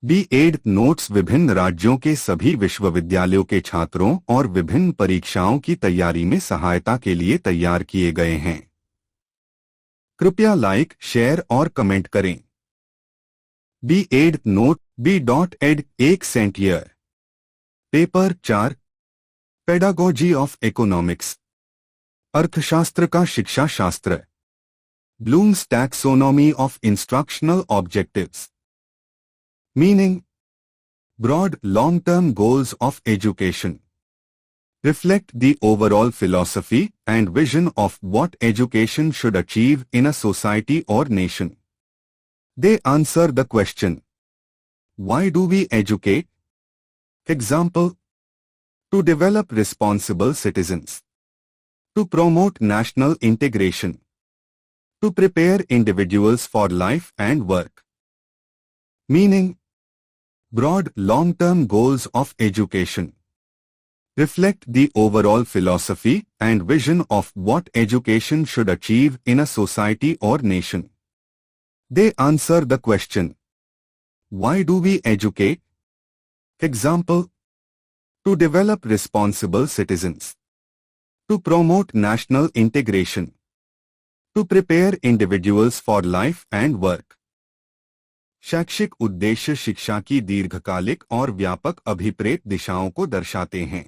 B.Ed notes विभिन्न राज्यों के सभी विश्वविद्यालयों के छात्रों और विभिन्न परीक्षाओं की तैयारी में सहायता के लिए तैयार किए गए हैं। कृपया लाइक, शेयर और कमेंट करें। B.Ed नोट B.Ed 1 सेंट year. Paper 4 pedagogy of economics, अर्थशास्त्र का शिक्षा शास्त्र। Bloom's taxonomy of instructional objectives. Meaning: broad long-term goals of education reflect the overall philosophy and vision of what education should achieve in a society or nation. They answer the question, why do we educate? Example: to develop responsible citizens, to promote national integration, to prepare individuals for life and work. Meaning: broad long-term goals of education reflect the overall philosophy and vision of what education should achieve in a society or nation. They answer the question, why do we educate? Example: to develop responsible citizens, to promote national integration, to prepare individuals for life and work. शैक्षिक उद्देश्य शिक्षा की दीर्घकालिक और व्यापक अभिप्रेत दिशाओं को दर्शाते हैं।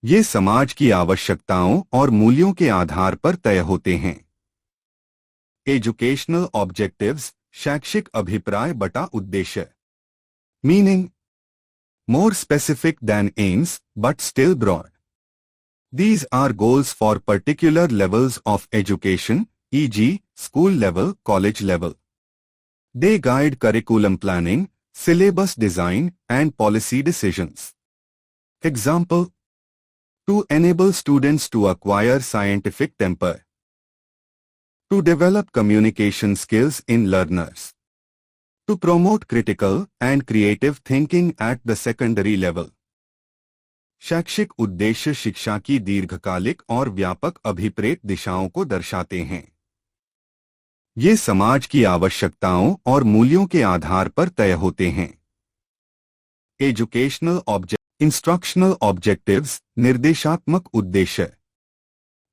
ये समाज की आवश्यकताओं और मूल्यों के आधार पर तय होते हैं। एजुकेशनल ऑब्जेक्टिव्स, शैक्षिक अभिप्राय बटा उद्देश्य। Meaning: more specific than aims but still broad. These are goals for particular levels of education, e.g., school level, college level. They guide curriculum planning, syllabus design, and policy decisions. Example: to enable students to acquire scientific temper, to develop communication skills in learners, to promote critical and creative thinking at the secondary level. शैक्षिक उद्देश्य शिक्षा की दीर्घकालिक और व्यापक अभिप्रेत दिशाओं को दर्शाते हैं। ये समाज की आवश्यकताओं और मूल्यों के आधार पर तय होते हैं। एजुकेशनल इंस्ट्रक्शनल ऑब्जेक्टिव्स, निर्देशात्मक उद्देश्य।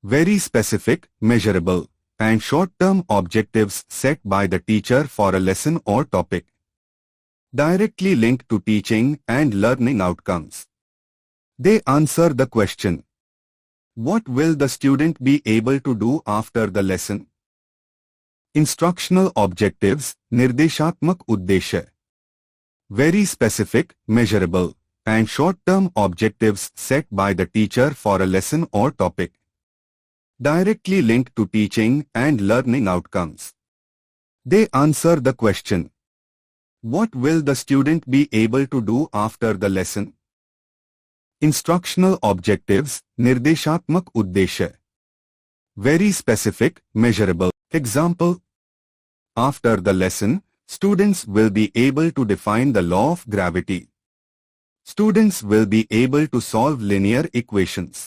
Very specific, measurable and short term objectives set by the teacher for a lesson और topic, directly linked to teaching and learning outcomes. They answer the question, what will the student be able to do after the lesson? Instructional objectives, निर्देशात्मक उद्देश्य। Very specific, measurable and short term objectives set by the teacher for a lesson और topic, directly linked to teaching and learning outcomes. They answer the question, what will the student be able to do after the lesson? Instructional objectives, निर्देशात्मक उद्देश्य। Very specific, measurable. Example: after the lesson, students will be able to define the law of gravity. Students will be able to solve linear equations.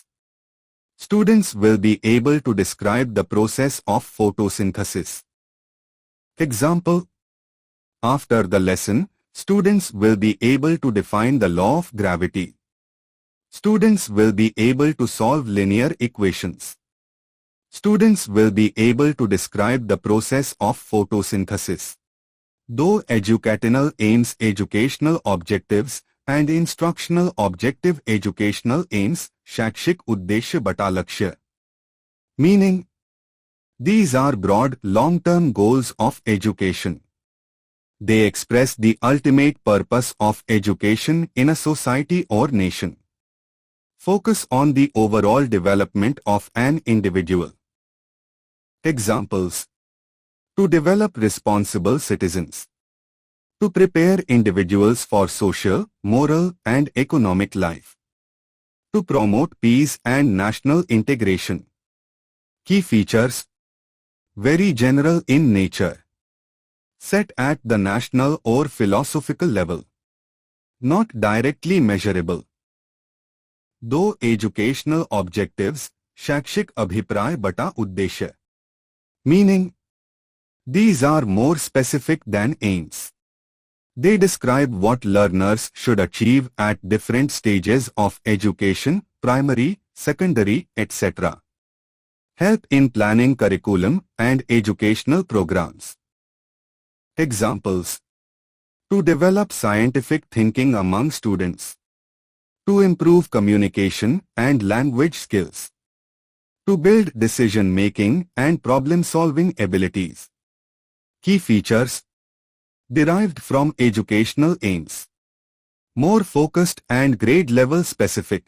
Students will be able to describe the process of photosynthesis. Example: after the lesson, students will be able to define the law of gravity. Students will be able to solve linear equations. Students will be able to describe the process of photosynthesis. Though educational aims, educational objectives, and instructional objective, educational aims, शैक्षिक उद्देश्य बटा लक्ष्य। Meaning: these are broad, long-term goals of education. They express the ultimate purpose of education in a society or nation. Focus on the overall development of an individual. Examples: to develop responsible citizens, to prepare individuals for social, moral, and economic life, to promote peace and national integration. Key features: very general in nature, set at the national or philosophical level, not directly measurable. दो educational objectives, शैक्षिक अभिप्राय बटा उद्देश्य। Meaning: these are more specific than aims. They describe what learners should achieve at different stages of education, primary, secondary, etc. Help in planning curriculum and educational programs. Examples: to develop scientific thinking among students, to improve communication and language skills, to build decision-making and problem-solving abilities. Key features derived from educational aims. More focused and grade-level specific.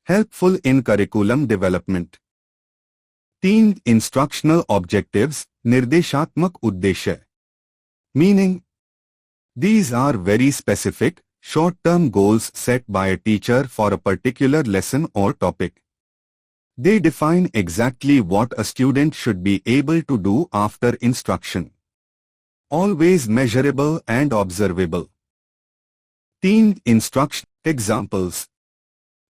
Helpful in curriculum development. 3 instructional objectives निर्देशात्मक उद्देश्य. Meaning, these are very specific, short-term goals set by a teacher for a particular lesson or topic. They define exactly what a student should be able to do after instruction. Always measurable and observable. 3 instruction examples.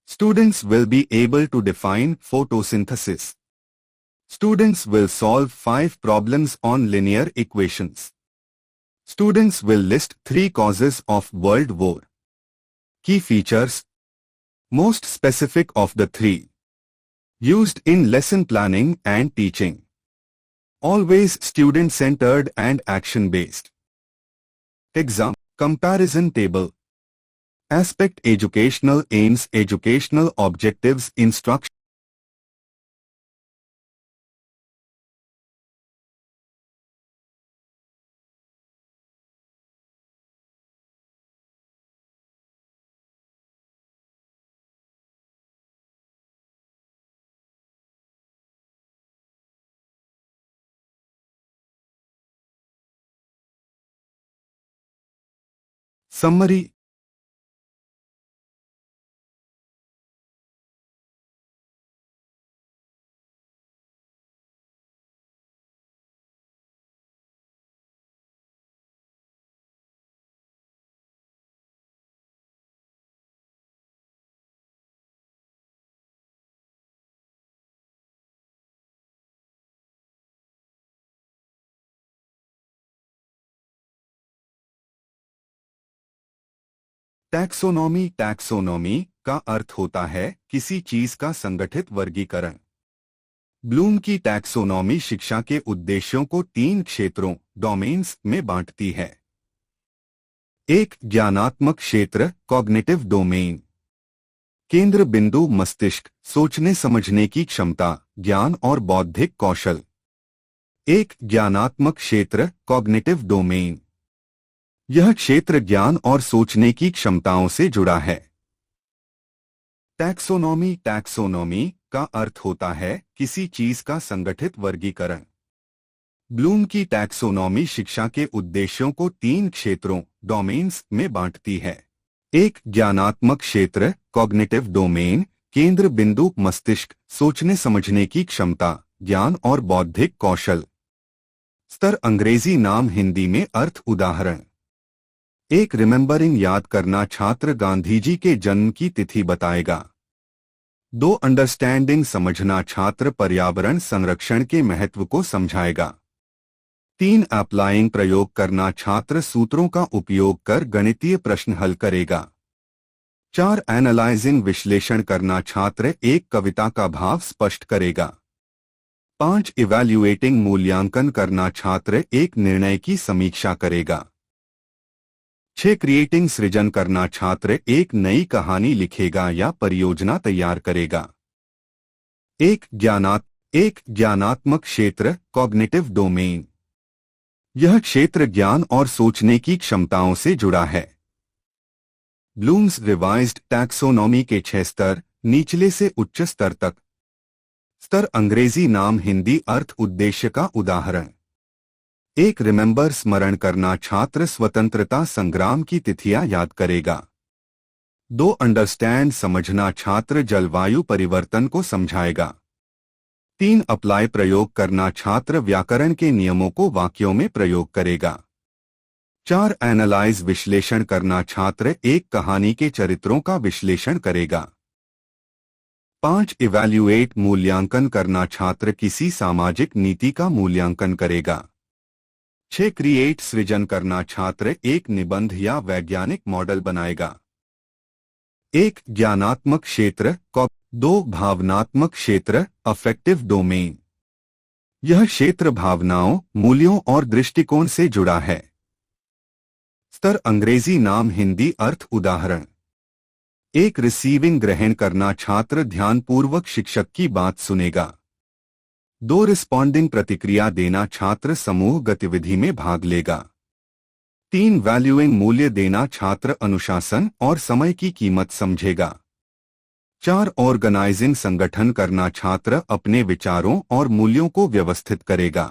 Students will be able to define photosynthesis. Students will solve 5 problems on linear equations. Students will list 3 causes of World War. Key features. Most specific of the 3. Used in lesson planning and teaching. Always student-centered and action-based. Example: comparison table. Aspect: educational aims, educational objectives, instruction. Summary. Taxonomy. Taxonomy का अर्थ होता है किसी चीज का संगठित वर्गीकरण. Bloom की taxonomy शिक्षा के उद्देश्यों को 3 क्षेत्रों, डोमेन्स में बांटती है. 1. ज्ञानात्मक क्षेत्र, कॉग्निटिव डोमेन. केंद्र बिंदु मस्तिष्क, सोचने समझने की क्षमता, ज्ञान और बौद्धिक कौशल. 1. ज्ञानात्मक क्षेत्र, कॉग्निटिव डोमेन. यह क्षेत्र ज्ञान और सोचने की क्षमताओं से जुड़ा है. टैक्सोनॉमी. टैक्सोनॉमी का अर्थ होता है किसी चीज का संगठित वर्गीकरण. ब्लूम की टैक्सोनॉमी शिक्षा के उद्देश्यों को 3 क्षेत्रों, डोमेन्स में बांटती है. 1. ज्ञानात्मक क्षेत्र, कॉग्निटिव डोमेन. केंद्र बिंदु मस्तिष्क, सोचने समझने की क्षमता, ज्ञान और बौद्धिक कौशल. स्तर अंग्रेजी नाम हिंदी में अर्थ. उदाहरण: 1. रिमेंबरिंग याद करना छात्र गांधीजी के जन्म की तिथि बताएगा. 2. अंडरस्टैंडिंग समझना छात्र पर्यावरण संरक्षण के महत्व को समझाएगा. 3. अप्लाइंग प्रयोग करना छात्र सूत्रों का उपयोग कर गणितीय प्रश्न हल करेगा. 4. एनालाइजिंग विश्लेषण करना छात्र एक कविता का भाव स्पष्ट करेगा. 5. इवैल्यूएटिंग मूल्यांकन करना छात्र एक निर्णय की समीक्षा करेगा. 6. क्रिएटिंग सृजन करना छात्र एक नई कहानी लिखेगा या परियोजना तैयार करेगा. 1. ज्ञानात्मक क्षेत्र, कॉग्निटिव डोमेन. यह क्षेत्र ज्ञान और सोचने की क्षमताओं से जुड़ा है. ब्लूम्स रिवाइज्ड टैक्सोनॉमी के 6 स्तर, निचले से उच्च स्तर तक. स्तर अंग्रेजी नाम हिंदी अर्थ. उद्देश्य का उदाहरण: 1. रिमेंबर स्मरण करना छात्र स्वतंत्रता संग्राम की तिथियां याद करेगा. 2. अंडरस्टैंड समझना छात्र जलवायु परिवर्तन को समझाएगा. 3. अप्लाई प्रयोग करना छात्र व्याकरण के नियमों को वाक्यों में प्रयोग करेगा. 4. एनालाइज विश्लेषण करना छात्र एक कहानी के चरित्रों का विश्लेषण करेगा. 5. इवैल्यूएट मूल्यांकन करना छात्र किसी सामाजिक नीति का मूल्यांकन करेगा. 6 क्रिएट सृजन करना छात्र एक निबंध या वैज्ञानिक मॉडल बनाएगा। 1 ज्ञानात्मक क्षेत्र 2 भावनात्मक क्षेत्र अफेक्टिव डोमेन। यह क्षेत्र भावनाओं, मूल्यों और दृष्टिकोण से जुड़ा है। स्तर अंग्रेजी नाम हिंदी अर्थ उदाहरण। 1 रिसीविंग ग्रहण करना छात्र ध्यानपूर्वक शिक्षक की बात सुनेगा। 2 रिस्पॉन्डिंग प्रतिक्रिया देना छात्र समूह गतिविधि में भाग लेगा। 3 वैल्यूइंग मूल्य देना छात्र अनुशासन और समय की कीमत समझेगा। 4 ऑर्गेनाइजिंग संगठन करना छात्र अपने विचारों और मूल्यों को व्यवस्थित करेगा।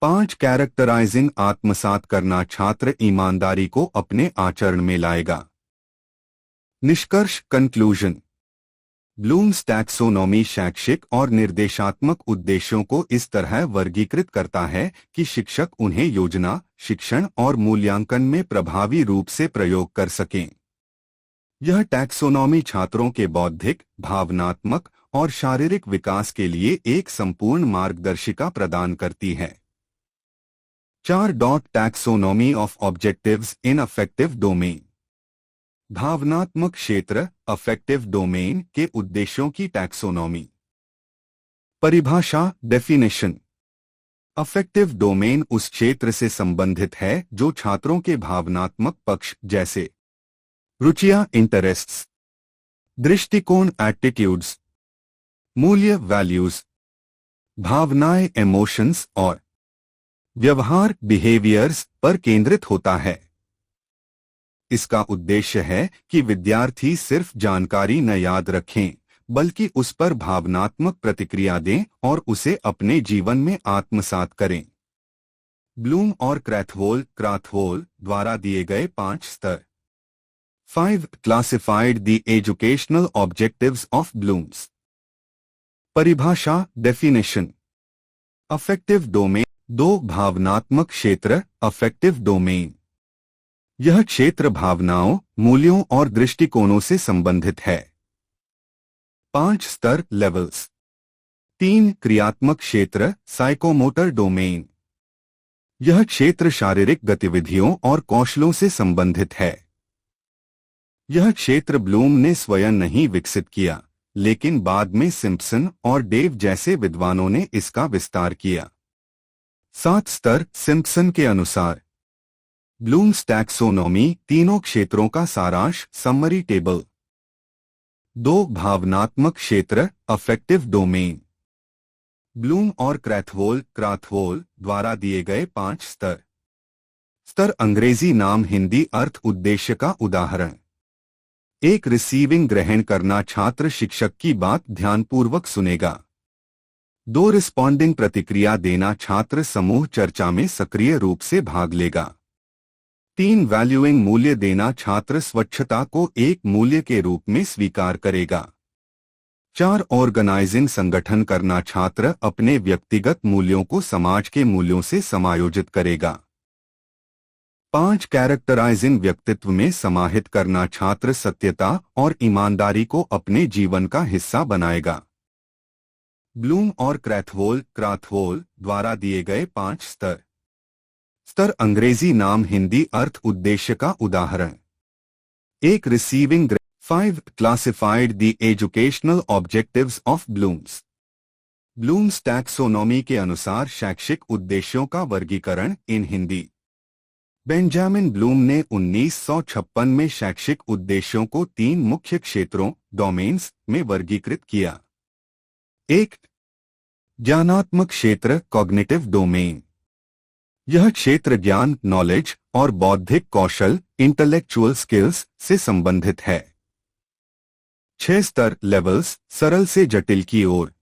5 कैरेक्टराइजिंग आत्मसात करना छात्र ईमानदारी को अपने आचरण में लाएगा। निष्कर्ष कंक्लूजन। ब्लूम्स टैक्सोनॉमी शैक्षिक और निर्देशात्मक उद्देश्यों को इस तरह वर्गीकृत करता है कि शिक्षक उन्हें योजना, शिक्षण और मूल्यांकन में प्रभावी रूप से प्रयोग कर सकें। यह टैक्सोनॉमी छात्रों के बौद्धिक, भावनात्मक और शारीरिक विकास के लिए एक संपूर्ण मार्गदर्शिका प्रदान करती है। 4 taxonomy of objectives in affective domain. भावनात्मक क्षेत्र अफेक्टिव डोमेन के उद्देश्यों की टैक्सोनॉमी। परिभाषा डेफिनेशन। अफेक्टिव डोमेन उस क्षेत्र से संबंधित है जो छात्रों के भावनात्मक पक्ष जैसे रुचियां इंटरेस्ट्स, दृष्टिकोण एटीट्यूड्स, मूल्य वैल्यूज, भावनाएं इमोशंस और व्यवहार बिहेवियर्स पर केंद्रित होता है। इसका उद्देश्य है कि विद्यार्थी सिर्फ जानकारी न याद रखें बल्कि उस पर भावनात्मक प्रतिक्रिया दें और उसे अपने जीवन में आत्मसात करें। ब्लूम और क्राथवोल द्वारा दिए गए 5 स्तर। 5 classified the educational objectives of Bloom's. परिभाषा डेफिनेशन। अफेक्टिव डोमेन 2 भावनात्मक क्षेत्र अफेक्टिव डोमेन। यह क्षेत्र भावनाओं, मूल्यों और दृष्टिकोणों से संबंधित है। 5 स्तर लेवल्स। 3 क्रियात्मक क्षेत्र साइकोमोटर डोमेन। यह क्षेत्र शारीरिक गतिविधियों और कौशलों से संबंधित है। यह क्षेत्र ब्लूम ने स्वयं नहीं विकसित किया, लेकिन बाद में सिम्पसन और डेव जैसे विद्वानों ने इसका विस्तार किया। 7 स्तर सिम्पसन के अनुसार। ब्लूम्स टैक्सोनॉमी तीनों क्षेत्रों का सारांश समरी टेबल। 2 भावनात्मक क्षेत्र अफेक्टिव डोमेन। ब्लूम और क्राथवोल द्वारा दिए गए 5 स्तर। स्तर अंग्रेजी नाम हिंदी अर्थ उद्देश्य का उदाहरण। 1 रिसीविंग ग्रहण करना छात्र शिक्षक की बात ध्यानपूर्वक सुनेगा। 2 रिस्पॉन्डिंग प्रतिक्रिया देना छात्र समूह चर्चा में सक्रिय रूप से भाग लेगा। 3 वैल्यूइंग मूल्य देना छात्र स्वच्छता को एक मूल्य के रूप में स्वीकार करेगा। 4 ऑर्गेनाइजिंग संगठन करना छात्र अपने व्यक्तिगत मूल्यों को समाज के मूल्यों से समायोजित करेगा। 5 कैरेक्टराइजिंग व्यक्तित्व में समाहित करना छात्र सत्यता और ईमानदारी को अपने जीवन का हिस्सा बनाएगा। ब्लूम और क्राथवोल द्वारा दिए गए 5 स्तर। स्तर अंग्रेजी नाम हिंदी अर्थ उद्देश्य का उदाहरण। 1 receiving 5 classified the educational objectives of Bloom's. Bloom's taxonomy के अनुसार शैक्षिक उद्देश्यों का वर्गीकरण इन हिंदी। बेंजामिन ब्लूम ने 1956 में शैक्षिक उद्देश्यों को 3 मुख्य क्षेत्रों डोमेन्स में वर्गीकृत किया। 1 ज्ञानात्मक क्षेत्र कॉग्निटिव डोमेन। यह क्षेत्र ज्ञान नॉलेज और बौद्धिक कौशल इंटेलेक्चुअल स्किल्स से संबंधित है। 6 स्तर लेवल्स सरल से जटिल की ओर।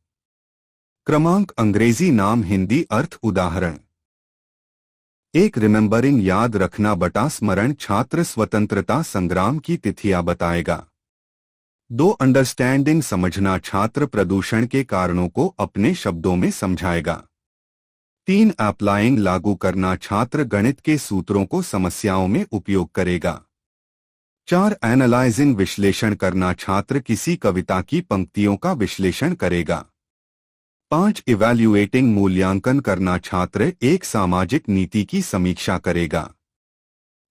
क्रमांक अंग्रेजी नाम हिंदी अर्थ उदाहरण। 1 रिमेंबरिंग याद रखना बटा स्मरण छात्र स्वतंत्रता संग्राम की तिथियां बताएगा। 2 अंडरस्टैंडिंग समझना छात्र प्रदूषण के कारणों को अपने शब्दों में समझाएगा। 3 अप्लाइंग लागू करना छात्र गणित के सूत्रों को समस्याओं में उपयोग करेगा। 4 एनालाइजिंग विश्लेषण करना छात्र किसी कविता की पंक्तियों का विश्लेषण करेगा। 5 इवैल्यूएटिंग मूल्यांकन करना छात्र एक सामाजिक नीति की समीक्षा करेगा।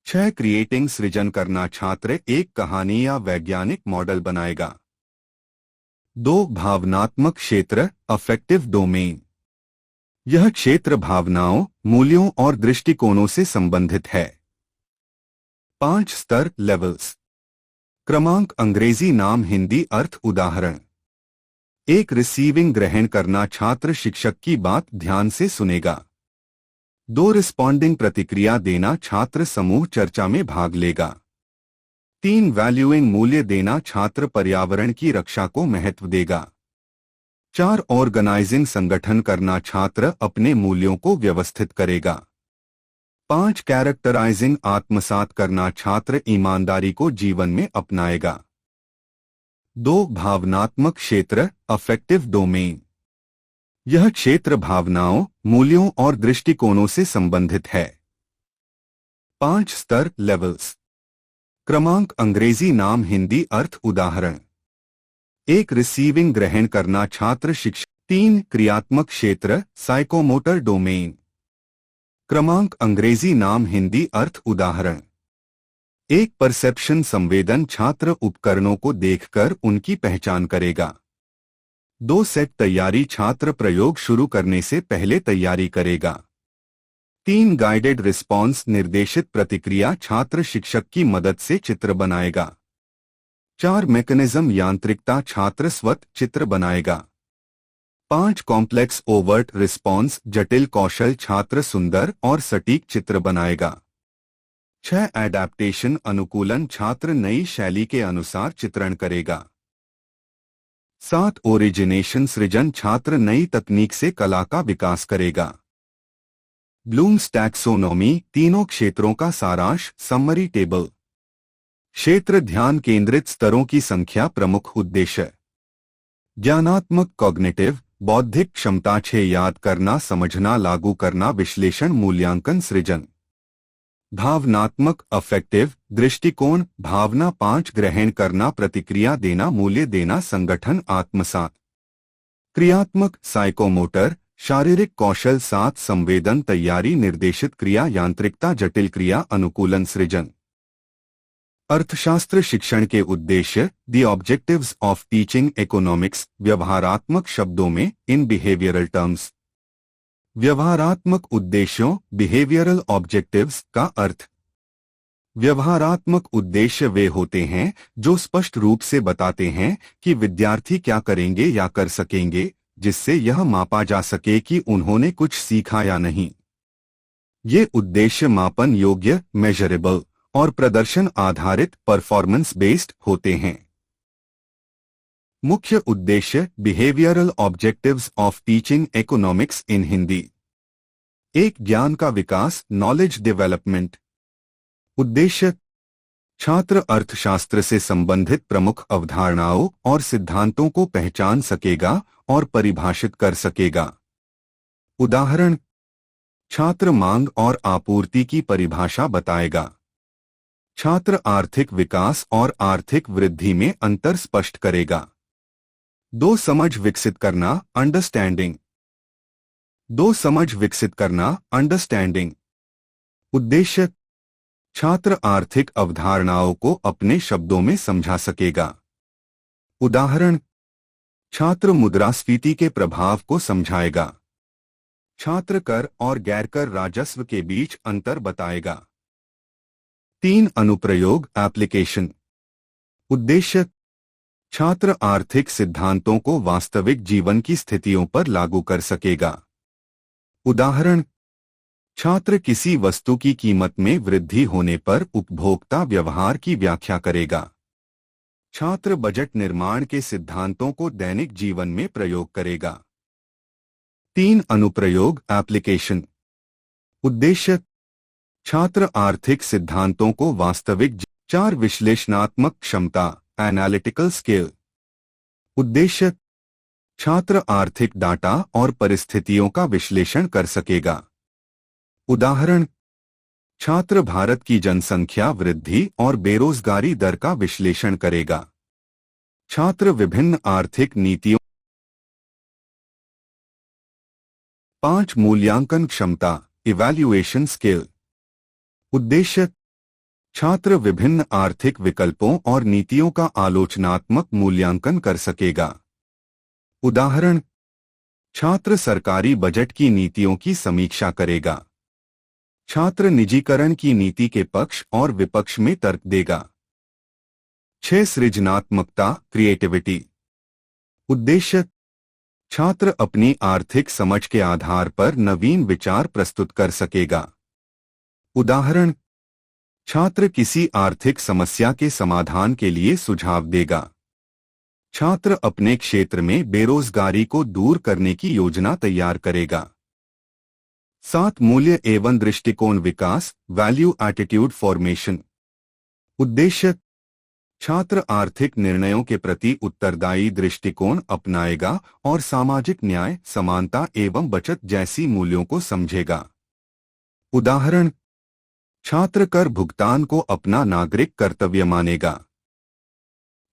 6 क्रिएटिंग सृजन करना छात्र एक कहानी या वैज्ञानिक मॉडल बनाएगा। 2 भावनात्मक क्षेत्र अफेक्टिव डोमेन। यह क्षेत्र भावनाओं, मूल्यों और दृष्टिकोणों से संबंधित है। 5 स्तर लेवल्स। क्रमांक अंग्रेजी नाम हिंदी अर्थ उदाहरण। 1 रिसीविंग ग्रहण करना छात्र शिक्षक की बात ध्यान से सुनेगा। 2 रिस्पॉन्डिंग प्रतिक्रिया देना छात्र समूह चर्चा में भाग लेगा। 3 वैल्यूइंग मूल्य देना छात्र पर्यावरण की रक्षा को महत्व देगा। 4 ऑर्गेनाइजिंग संगठन करना छात्र अपने मूल्यों को व्यवस्थित करेगा। 5 कैरेक्टराइजिंग आत्मसात करना छात्र ईमानदारी को जीवन में अपनाएगा। 2 भावनात्मक क्षेत्र अफेक्टिव डोमेन। यह क्षेत्र भावनाओं, मूल्यों और दृष्टिकोणों से संबंधित है। 5 स्तर लेवल्स। क्रमांक अंग्रेजी नाम हिंदी अर्थ उदाहरण। 1 रिसीविंग ग्रहण करना छात्र शिक्षक। 3 क्रियात्मक क्षेत्र साइकोमोटर डोमेन। क्रमांक अंग्रेजी नाम हिंदी अर्थ उदाहरण। 1 परसेप्शन संवेदन छात्र उपकरणों को देखकर उनकी पहचान करेगा। 2 सेट तैयारी छात्र प्रयोग शुरू करने से पहले तैयारी करेगा। 3 गाइडेड रिस्पॉन्स निर्देशित प्रतिक्रिया छात्र शिक्षक की मदद से चित्र बनाएगा। 4 मैकेनिज्म यांत्रिकता छात्र स्वत चित्र बनाएगा। 5 कॉम्प्लेक्स ओवर्ट रिस्पॉन्स जटिल कौशल छात्र सुंदर और सटीक चित्र बनाएगा। 6 एडेप्टेशन अनुकूलन छात्र नई शैली के अनुसार चित्रण करेगा। 7 ओरिजिनेशन सृजन छात्र नई तकनीक से कला का विकास करेगा। ब्लूम्स टैक्सोनॉमी तीनों क्षेत्रों का सारांश समरी टेबल। क्षेत्र ध्यान केंद्रित स्तरों की संख्या प्रमुख उद्देश्य। ज्ञानात्मक कॉग्निटिव बौद्धिक क्षमता 6 याद करना समझना लागू करना विश्लेषण मूल्यांकन सृजन। भावनात्मक अफेक्टिव दृष्टिकोण भावना 5 ग्रहण करना प्रतिक्रिया देना मूल्य देना संगठन आत्मसात। क्रियात्मक साइकोमोटर शारीरिक कौशल 7 संवेदन तैयारी निर्देशित क्रिया यांत्रिकता जटिल क्रिया अनुकूलन सृजन। अर्थशास्त्र शिक्षण के उद्देश्य the objectives of teaching economics व्यवहारात्मक शब्दों में इन बिहेवियरल टर्म्स। व्यवहारात्मक उद्देश्यों बिहेवियरल ऑब्जेक्टिव्स का अर्थ। व्यवहारात्मक उद्देश्य वे होते हैं जो स्पष्ट रूप से बताते हैं कि विद्यार्थी क्या करेंगे या कर सकेंगे, जिससे यह मापा जा सके कि उन्होंने कुछ सीखा या नहीं। ये उद्देश्य मापन योग्य मेजरेबल और प्रदर्शन आधारित परफॉर्मेंस बेस्ड होते हैं। मुख्य उद्देश्य behavioural objectives of teaching economics in Hindi. 1 ज्ञान का विकास नॉलेज डेवलपमेंट। उद्देश्य छात्र अर्थशास्त्र से संबंधित प्रमुख अवधारणाओं और सिद्धांतों को पहचान सकेगा और परिभाषित कर सकेगा। उदाहरण छात्र मांग और आपूर्ति की परिभाषा बताएगा। छात्र आर्थिक विकास और आर्थिक वृद्धि में अंतर स्पष्ट करेगा। 2 समझ विकसित करना अंडरस्टैंडिंग। 2 समझ विकसित करना अंडरस्टैंडिंग। उद्देश्य छात्र आर्थिक अवधारणाओं को अपने शब्दों में समझा सकेगा। उदाहरण छात्र मुद्रास्फीति के प्रभाव को समझाएगा। छात्र कर और गैरकर राजस्व के बीच अंतर बताएगा। 3 अनुप्रयोग एप्लीकेशन। उद्देश्य छात्र आर्थिक सिद्धांतों को वास्तविक जीवन की स्थितियों पर लागू कर सकेगा। उदाहरण छात्र किसी वस्तु की कीमत में वृद्धि होने पर उपभोक्ता व्यवहार की व्याख्या करेगा। छात्र बजट निर्माण के सिद्धांतों को दैनिक जीवन में प्रयोग करेगा। 3 अनुप्रयोग एप्लीकेशन। उद्देश्य छात्र आर्थिक सिद्धांतों को वास्तविक 4 विश्लेषणात्मक क्षमता एनालिटिकल स्किल। उद्देश्य छात्र आर्थिक डाटा और परिस्थितियों का विश्लेषण कर सकेगा। उदाहरण छात्र भारत की जनसंख्या वृद्धि और बेरोजगारी दर का विश्लेषण करेगा। छात्र विभिन्न आर्थिक नीतियों 5 मूल्यांकन क्षमता इवैल्यूएशन स्किल। उद्देश्य छात्र विभिन्न आर्थिक विकल्पों और नीतियों का आलोचनात्मक मूल्यांकन कर सकेगा। उदाहरण छात्र सरकारी बजट की नीतियों की समीक्षा करेगा। छात्र निजीकरण की नीति के पक्ष और विपक्ष में तर्क देगा। 6 सृजनात्मकता क्रिएटिविटी। उद्देश्य छात्र अपनी आर्थिक समझ के आधार पर नवीन विचार प्रस्तुत कर सकेगा। उदाहरण छात्र किसी आर्थिक समस्या के समाधान के लिए सुझाव देगा। छात्र अपने क्षेत्र में बेरोजगारी को दूर करने की योजना तैयार करेगा। 7 मूल्य एवं दृष्टिकोण विकास वैल्यू एटीट्यूड फॉर्मेशन। उद्देश्य छात्र आर्थिक निर्णयों के प्रति उत्तरदायी दृष्टिकोण अपनाएगा और सामाजिक न्याय, समानता एवं बचत जैसी मूल्यों को समझेगा। उदाहरण छात्र कर भुगतान को अपना नागरिक कर्तव्य मानेगा।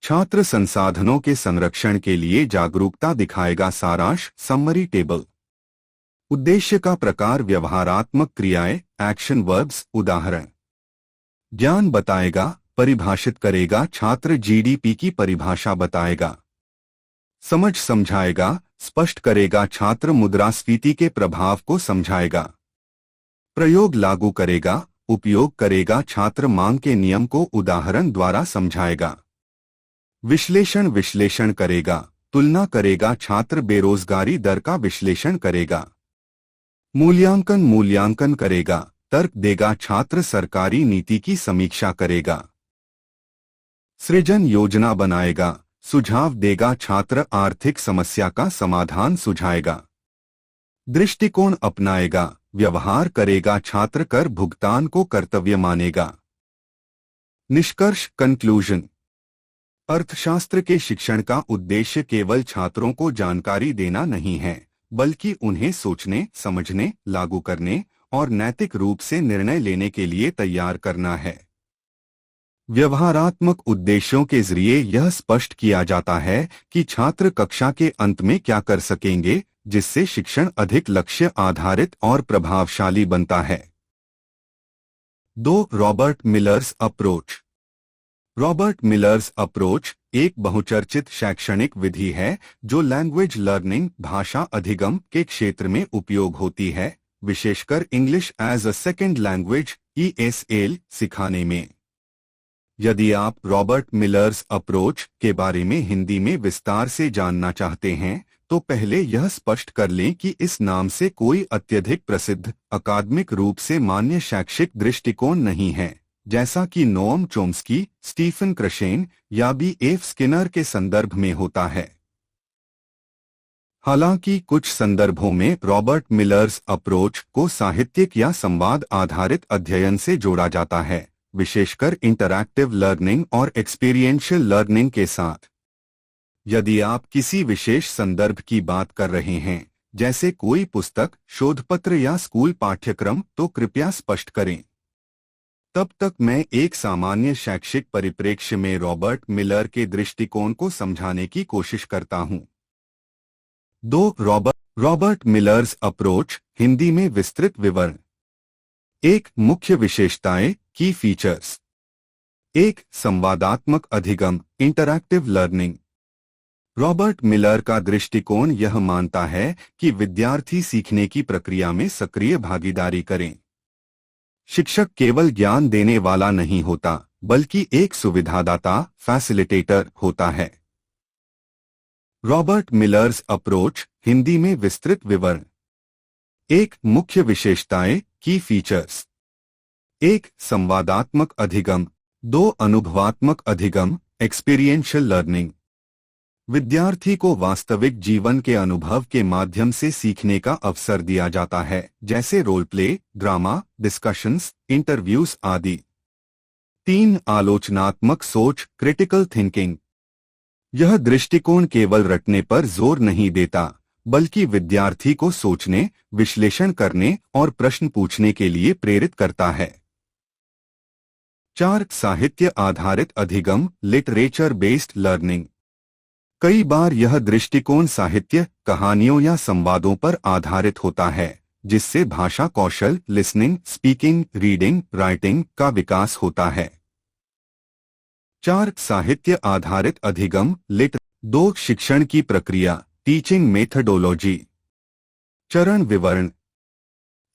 छात्र संसाधनों के संरक्षण के लिए जागरूकता दिखाएगा। सारांश समरी टेबल। उद्देश्य का प्रकार व्यवहारात्मक क्रियाएं एक्शन वर्ब्स। उदाहरण ज्ञान बताएगा, परिभाषित करेगा। छात्र जीडीपी की परिभाषा बताएगा। समझ समझाएगा, स्पष्ट करेगा। छात्र मुद्रास्फीति के प्रभाव को समझाएगा। प्रयोग लागू करेगा, उपयोग करेगा। छात्र मांग के नियम को उदाहरण द्वारा समझाएगा। विश्लेषण विश्लेषण करेगा, तुलना करेगा। छात्र बेरोजगारी दर का विश्लेषण करेगा। मूल्यांकन मूल्यांकन करेगा, तर्क देगा। छात्र सरकारी नीति की समीक्षा करेगा। सृजन योजना बनाएगा, सुझाव देगा। छात्र आर्थिक समस्या का समाधान सुझाएगा। दृष्टिकोण अपनाएगा, व्यवहार करेगा। छात्र कर भुगतान को कर्तव्य मानेगा। निष्कर्ष कंक्लूजन। अर्थशास्त्र के शिक्षण का उद्देश्य केवल छात्रों को जानकारी देना नहीं है, बल्कि उन्हें सोचने, समझने, लागू करने और नैतिक रूप से निर्णय लेने के लिए तैयार करना है। व्यवहारात्मक उद्देश्यों के जरिए यह स्पष्ट किया जाता है कि छात्र कक्षा के अंत में क्या कर सकेंगे, जिससे शिक्षण अधिक लक्ष्य आधारित और प्रभावशाली बनता है। 2 Robert millers approach. Robert millers approach एक बहुचर्चित शैक्षणिक विधि है जो लैंग्वेज लर्निंग भाषा अधिगम के क्षेत्र में उपयोग होती है, विशेषकर English as a second language ESL सिखाने में। यदि आप रॉबर्ट मिलर्स अप्रोच के बारे में हिंदी में विस्तार से जानना चाहते हैं तो पहले यह स्पष्ट कर लें कि इस नाम से कोई अत्यधिक प्रसिद्ध अकादमिक रूप से मान्य शैक्षिक दृष्टिकोण नहीं है, जैसा कि नोम चोम्स्की, स्टीफन क्रशेन या B.F. स्किनर के संदर्भ में होता है। हालांकि कुछ संदर्भों में रॉबर्ट मिलर्स अप्रोच को साहित्यिक या संवाद आधारित अध्ययन से जोड़ा जाता है, विशेषकर इंटरैक्टिव लर्निंग और एक्सपीरियंशियल लर्निंग के साथ। यदि आप किसी विशेष संदर्भ की बात कर रहे हैं, जैसे कोई पुस्तक, शोधपत्र या स्कूल पाठ्यक्रम, तो कृपया स्पष्ट करें। तब तक मैं एक सामान्य शैक्षिक परिप्रेक्ष्य में रॉबर्ट मिलर के दृष्टिकोण को समझाने की कोशिश करता हूं। 2 रॉबर्ट मिलर्स अप्रोच हिंदी में विस्तृत विवरण। 1 मुख्य विशेषताएं की फीचर्स। 1 संवादात्मक अधिगम इंटरैक्टिव लर्निंग। रॉबर्ट मिलर का दृष्टिकोण यह मानता है कि विद्यार्थी सीखने की प्रक्रिया में सक्रिय भागीदारी करें। शिक्षक केवल ज्ञान देने वाला नहीं होता, बल्कि एक सुविधादाता फैसिलिटेटर होता है। रॉबर्ट मिलर्स अप्रोच हिंदी में विस्तृत विवरण। 1 मुख्य विशेषताएं की फीचर्स। 1 संवादात्मक अधिगम। 2 अनुभवात्मक अधिगम एक्सपीरियंशियल लर्निंग। विद्यार्थी को वास्तविक जीवन के अनुभव के माध्यम से सीखने का अवसर दिया जाता है, जैसे role play, drama, discussions, interviews आदि। 3 आलोचनात्मक सोच क्रिटिकल थिंकिंग। यह दृष्टिकोण केवल रटने पर जोर नहीं देता, बल्कि विद्यार्थी को सोचने, विश्लेषण करने और प्रश्न पूछने के लिए प्रेरित करता है। 4 साहित्य आधारित अधिगम लिटरेचर बेस्ड लर्निंग। कई बार यह दृष्टिकोण साहित्य, कहानियों या संवादों पर आधारित होता है, जिससे भाषा कौशल लिसनिंग, स्पीकिंग, रीडिंग, राइटिंग का विकास होता है। 4. साहित्य आधारित अधिगम लिट 2. शिक्षण की प्रक्रिया टीचिंग मेथडोलॉजी। चरण विवरण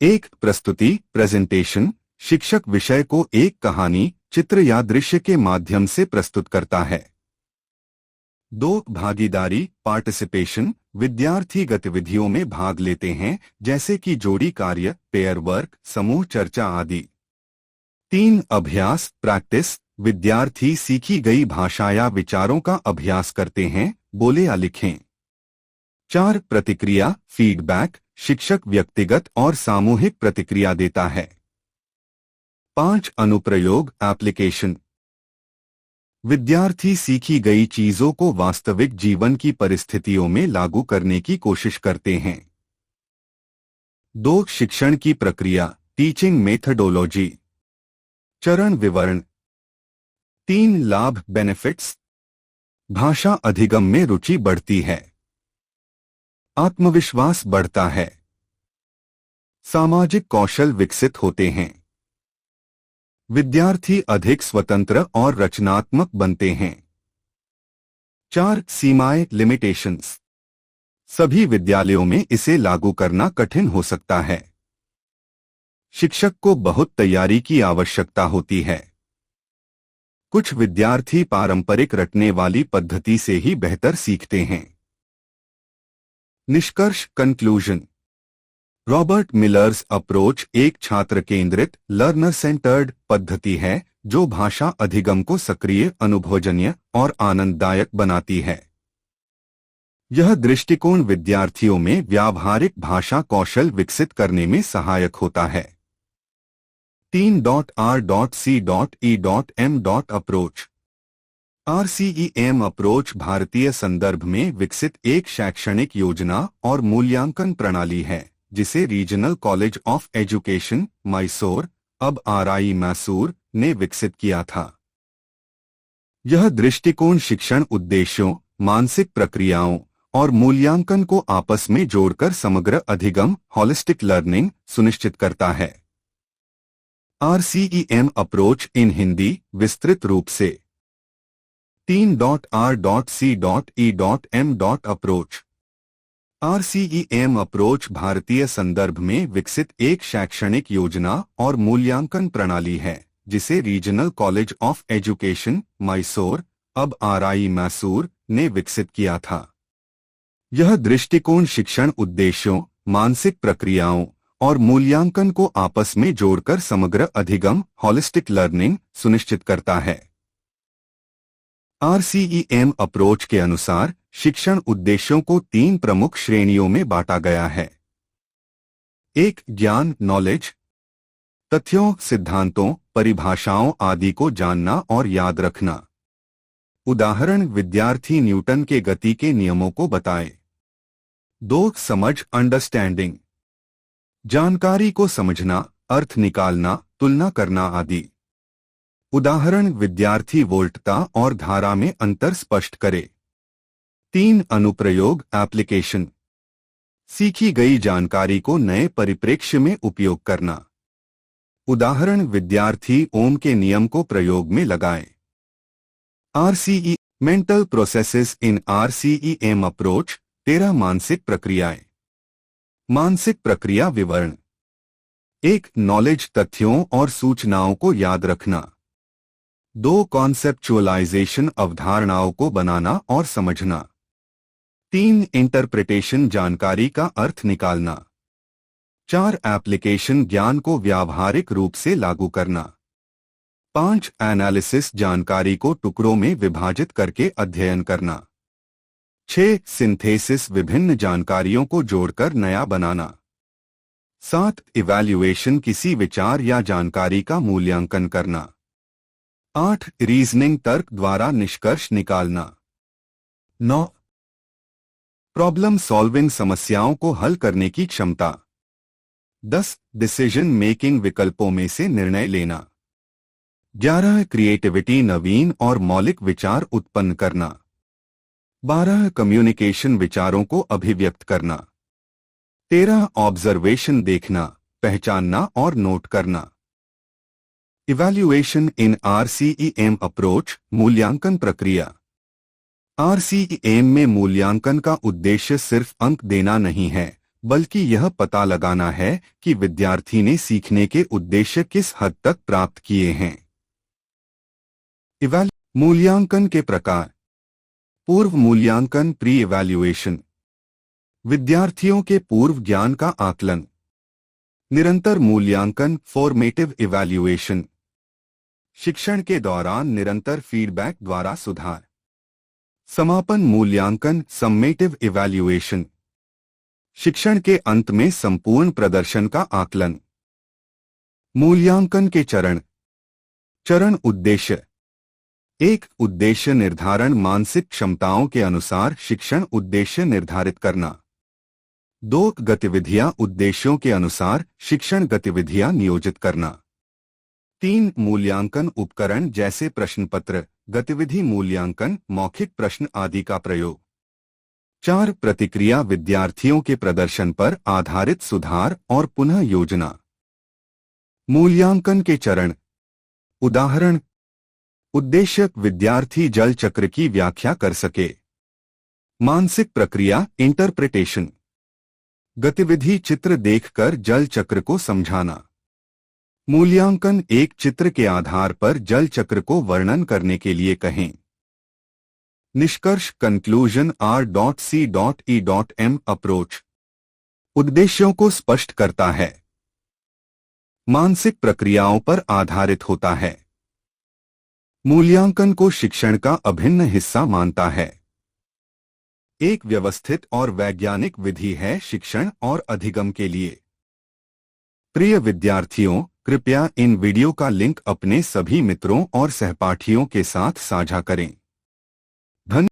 1. प्रस्तुति प्रेजेंटेशन। शिक्षक विषय को एक कहानी, चित्र या दृश्य के माध्यम से प्रस्तुत करता है। 2. भागीदारी पार्टिसिपेशन। विद्यार्थी गतिविधियों में भाग लेते हैं, जैसे कि जोड़ी कार्य, पेयर वर्क, समूह चर्चा आदि। 3. अभ्यास प्रैक्टिस। विद्यार्थी सीखी गई भाषा या विचारों का अभ्यास करते हैं, बोले या लिखें। 4. प्रतिक्रिया फीडबैक। शिक्षक व्यक्तिगत और सामूहिक प्रतिक्रिया देता है। 5. अनुप्रयोग एप्लीकेशन। विद्यार्थी सीखी गई चीजों को वास्तविक जीवन की परिस्थितियों में लागू करने की कोशिश करते हैं। 2. शिक्षण की प्रक्रिया टीचिंग मेथडोलॉजी। चरण विवरण 3. लाभ बेनिफिट्स। भाषा अधिगम में रुचि बढ़ती है, आत्मविश्वास बढ़ता है, सामाजिक कौशल विकसित होते हैं, विद्यार्थी अधिक स्वतंत्र और रचनात्मक बनते हैं। 4. सीमाएं लिमिटेशंस। सभी विद्यालयों में इसे लागू करना कठिन हो सकता है। शिक्षक को बहुत तैयारी की आवश्यकता होती है। कुछ विद्यार्थी पारंपरिक रटने वाली पद्धति से ही बेहतर सीखते हैं। निष्कर्ष कंक्लूजन। रॉबर्ट मिलर्स अप्रोच एक छात्र केंद्रित लर्नर सेंटर्ड पद्धति है जो भाषा अधिगम को सक्रिय, अनुभवजन्य और आनंददायक बनाती है। यह दृष्टिकोण विद्यार्थियों में व्यावहारिक भाषा कौशल विकसित करने में सहायक होता है। 3.R.C.E.M. अप्रोच। RCEM अप्रोच भारतीय संदर्भ में विकसित एक शैक्षणिक योजना और मूल्यांकन प्रणाली है जिसे regional college of education, Mysore, अब RI मैसूर, ने विकसित किया था। यह दृष्टिकोण शिक्षण उद्देश्यों, मानसिक प्रक्रियाओं और मूल्यांकन को आपस में जोड़कर समग्र अधिगम होलिस्टिक लर्निंग सुनिश्चित करता है। RCEM अप्रोच इन हिंदी विस्तृत रूप से 3.R.C.E.M. अप्रोच। RCEM अप्रोच भारतीय संदर्भ में विकसित एक शैक्षणिक योजना और मूल्यांकन प्रणाली है जिसे regional college of education, Mysore, अब RI मैसूर, ने विकसित किया था। यह दृष्टिकोण शिक्षण उद्देश्यों, मानसिक प्रक्रियाओं और मूल्यांकन को आपस में जोड़कर समग्र अधिगम होलिस्टिक लर्निंग सुनिश्चित करता है। RCEM अप्रोच के अनुसार शिक्षण उद्देश्यों को 3 प्रमुख श्रेणियों में बांटा गया है। 1. ज्ञान नॉलेज। तथ्यों, सिद्धांतों, परिभाषाओं आदि को जानना और याद रखना। उदाहरण विद्यार्थी न्यूटन के गति के नियमों को बताए। 2. समझ अंडरस्टैंडिंग। जानकारी को समझना, अर्थ निकालना, तुलना करना आदि। उदाहरण विद्यार्थी वोल्टता और धारा में अंतर स्पष्ट करे। 3. अनुप्रयोग एप्लीकेशन। सीखी गई जानकारी को नए परिप्रेक्ष्य में उपयोग करना। उदाहरण विद्यार्थी ओम के नियम को प्रयोग में लगाए। RCE मेंटल प्रोसेसेस इन RCEM अप्रोच 13 मानसिक प्रक्रियाएं। मानसिक प्रक्रिया विवरण 1. नॉलेज तथ्यों और सूचनाओं को याद रखना। 2. कॉन्सेप्चुअलाइजेशन अवधारणाओं को बनाना और समझना। 3. इंटरप्रिटेशन जानकारी का अर्थ निकालना। 4. एप्लीकेशन ज्ञान को व्यावहारिक रूप से लागू करना। 5. एनालिसिस जानकारी को टुकड़ों में विभाजित करके अध्ययन करना। 6. सिंथेसिस विभिन्न जानकारियों को जोड़कर नया बनाना। 7. इवैल्यूएशन किसी विचार या जानकारी का मूल्यांकन करना। 8. रीजनिंग तर्क द्वारा निष्कर्ष निकालना। 9. प्रॉब्लम सॉल्विंग समस्याओं को हल करने की क्षमता। 10. डिसीजन मेकिंग विकल्पों में से निर्णय लेना। 11. क्रिएटिविटी नवीन और मौलिक विचार उत्पन्न करना। 12 कम्युनिकेशन विचारों को अभिव्यक्त करना। 13 ऑब्जर्वेशन देखना, पहचानना और नोट करना। इवैल्यूएशन इन RCEM अप्रोच, मूल्यांकन प्रक्रिया। RCEM में मूल्यांकन का उद्देश्य सिर्फ अंक देना नहीं है, बल्कि यह पता लगाना है कि विद्यार्थी ने सीखने के उद्देश्य किस हद तक प्राप्त किए हैं। मूल्यांकन के प्रकार। पूर्व मूल्यांकन, प्री इवैल्यूएशन, विद्यार्थियों के पूर्व ज्ञान का आकलन। निरंतर मूल्यांकन, फॉर्मेटिव इवैल्यूएशन, शिक्षण के दौरान निरंतर फीडबैक द्वारा सुधार। समापन मूल्यांकन, सम्मेटिव इवैल्यूएशन, शिक्षण के अंत में संपूर्ण प्रदर्शन का आकलन। मूल्यांकन के चरण। उद्देश्य। 1 उद्देश्य निर्धारण, मानसिक क्षमताओं के अनुसार शिक्षण उद्देश्य निर्धारित करना। 2 गतिविधियां, उद्देश्यों के अनुसार शिक्षण गतिविधियां नियोजित करना। 3 मूल्यांकन उपकरण जैसे प्रश्नपत्र, गतिविधि मूल्यांकन, मौखिक प्रश्न आदि का प्रयोग। 4 प्रतिक्रिया, विद्यार्थियों के प्रदर्शन पर आधारित सुधार और पुनः योजना। मूल्यांकन के चरण। उदाहरण। उद्देश्य, विद्यार्थी जल चक्र की व्याख्या कर सके। मानसिक प्रक्रिया, इंटरप्रिटेशन, गतिविधि, चित्र देखकर जल चक्र को समझाना। मूल्यांकन, एक चित्र के आधार पर जल चक्र को वर्णन करने के लिए कहें। निष्कर्ष, कंक्लूजन। R.C.E.M अप्रोच उद्देश्यों को स्पष्ट करता है, मानसिक प्रक्रियाओं पर आधारित होता है, मूल्यांकन को शिक्षण का अभिन्न हिस्सा मानता है, एक व्यवस्थित और वैज्ञानिक विधि है शिक्षण और अधिगम के लिए। प्रिय विद्यार्थियों, कृपया इन वीडियो का लिंक अपने सभी मित्रों और सहपाठियों के साथ साझा करें।